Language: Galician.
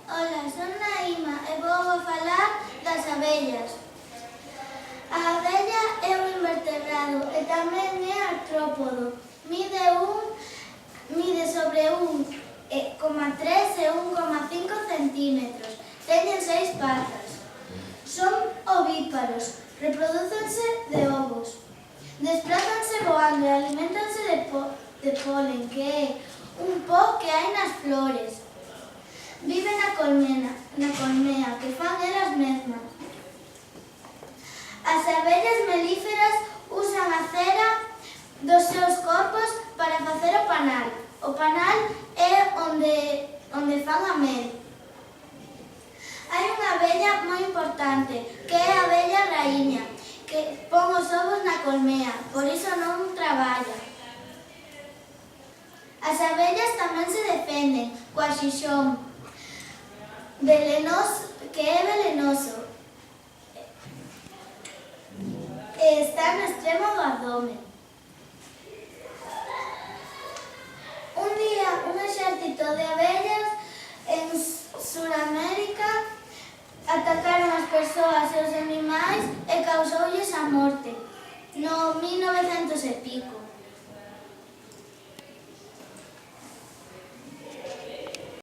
Ola, son Naima e vou falar das abellas. A abella é un invertebrado e tamén é artrópodo. Mide sobre 1,3 e 1,5 centímetros. Teñen 6 patas. Son ovíparos. Reprodúcense de ovos. Desplázanse voando e alimentanse de polen, que é un po que hai nas flores. Viven na colmea, que fan elas mesmas. As abellas melíferas usan a cera dos seus corpos para facer o panal. O panal é onde fan a mel. Hai unha abella moi importante, que é a abella raíña, que pon os ovos na colmea, por iso non traballa. As abellas tamén se defenden coa xixón, que é velenoso, e está no extremo do abdomen. Un día, un exército de abellas en Suramérica atacaron as persoas e os animais e causoulles a morte, no 1900 e pico.